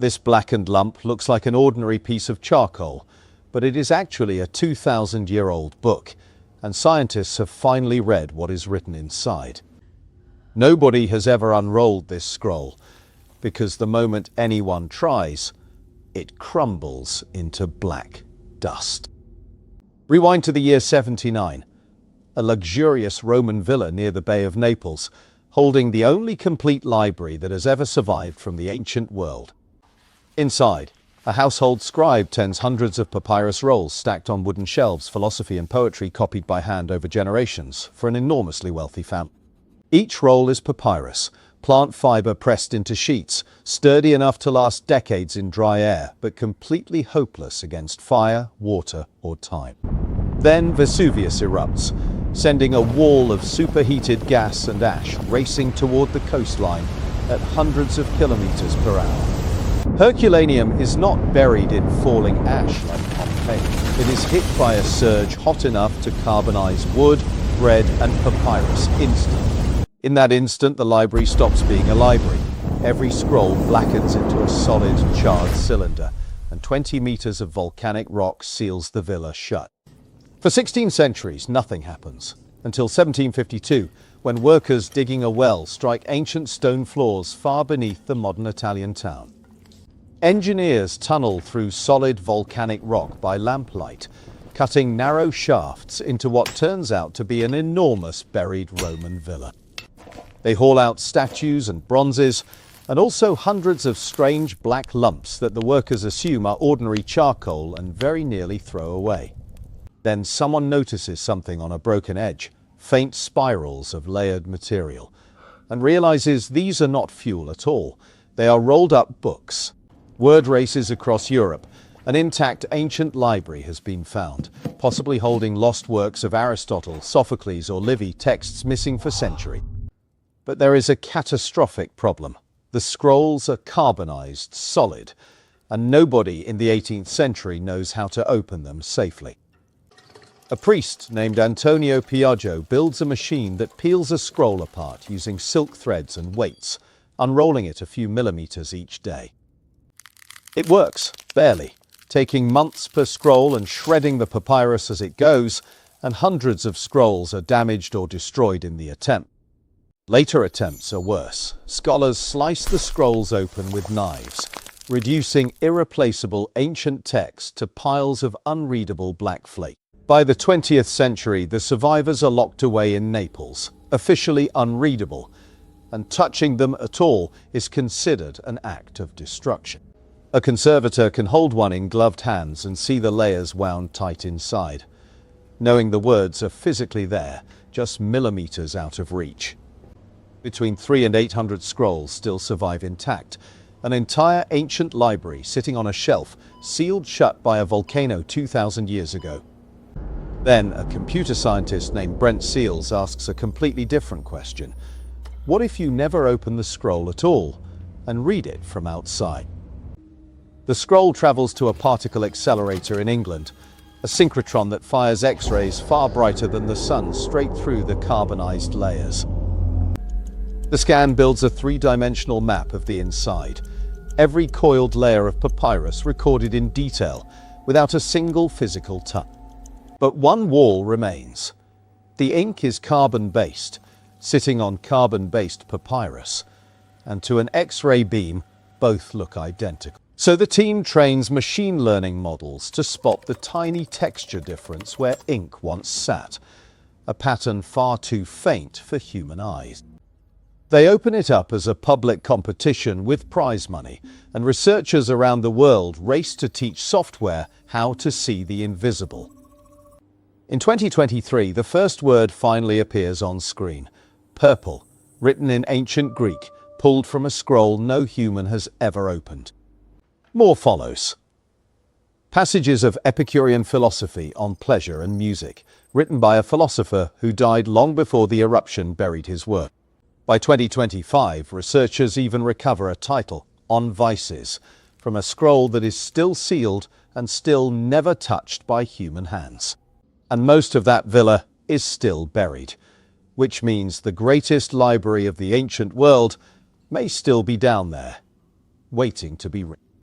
This blackened lump looks like an ordinary piece of charcoal, but it is actually a 2,000-year-old book, and scientists have finally read what is written inside. Nobody has ever unrolled this scroll, because the moment anyone tries, it crumbles into black dust. Rewind to the year 79, a luxurious Roman villa near the Bay of Naples, holding the only complete library that has ever survived from the ancient world. Inside, a household scribe tends hundreds of papyrus rolls stacked on wooden shelves, philosophy and poetry copied by hand over generations for an enormously wealthy family. Each roll is papyrus, plant fiber pressed into sheets, sturdy enough to last decades in dry air, but completely hopeless against fire, water, or time. Then Vesuvius erupts, sending a wall of superheated gas and ash racing toward the coastline at hundreds of kilometers per hour. Herculaneum is not buried in falling ash like Pompeii. It is hit by a surge hot enough to carbonize wood, bread, and papyrus instantly. In that instant, the library stops being a library. Every scroll blackens into a solid, charred cylinder, and 20 meters of volcanic rock seals the villa shut. For 16 centuries, nothing happens, until 1752, when workers digging a well strike ancient stone floors far beneath the modern Italian town. Engineers tunnel through solid volcanic rock by lamplight, cutting narrow shafts into what turns out to be an enormous buried Roman villa. They haul out statues and bronzes, and also hundreds of strange black lumps that the workers assume are ordinary charcoal and very nearly throw away. Then someone notices something on a broken edge, faint spirals of layered material, and realizes these are not fuel at all. They are rolled up books. Word races across Europe. An intact ancient library has been found, possibly holding lost works of Aristotle, Sophocles, or Livy, texts missing for centuries. But there is a catastrophic problem. The scrolls are carbonized, solid, and nobody in the 18th century knows how to open them safely. A priest named Antonio Piaggio builds a machine that peels a scroll apart using silk threads and weights, unrolling it a few millimeters each day. It works, barely, taking months per scroll and shredding the papyrus as it goes, and hundreds of scrolls are damaged or destroyed in the attempt. Later attempts are worse. Scholars slice the scrolls open with knives, reducing irreplaceable ancient text to piles of unreadable black flake. By the 20th century, the survivors are locked away in Naples, officially unreadable, and touching them at all is considered an act of destruction. A conservator can hold one in gloved hands and see the layers wound tight inside, knowing the words are physically there, just millimeters out of reach. Between 300 and 800 scrolls still survive intact, an entire ancient library sitting on a shelf, sealed shut by a volcano 2,000 years ago. Then a computer scientist named Brent Seals asks a completely different question. What if you never open the scroll at all and read it from outside? The scroll travels to a particle accelerator in England, a synchrotron that fires X-rays far brighter than the sun straight through the carbonized layers. The scan builds a three-dimensional map of the inside, every coiled layer of papyrus recorded in detail, without a single physical touch. But one wall remains. The ink is carbon-based, sitting on carbon-based papyrus, and to an X-ray beam, both look identical. So the team trains machine learning models to spot the tiny texture difference where ink once sat, a pattern far too faint for human eyes. They open it up as a public competition with prize money, and researchers around the world race to teach software how to see the invisible. In 2023, the first word finally appears on screen: purple, written in ancient Greek, pulled from a scroll no human has ever opened. More follows. Passages of Epicurean philosophy on pleasure and music, written by a philosopher who died long before the eruption buried his work. By 2025, researchers even recover a title, On Vices, from a scroll that is still sealed and still never touched by human hands. And most of that villa is still buried, which means the greatest library of the ancient world may still be down there, waiting to be read.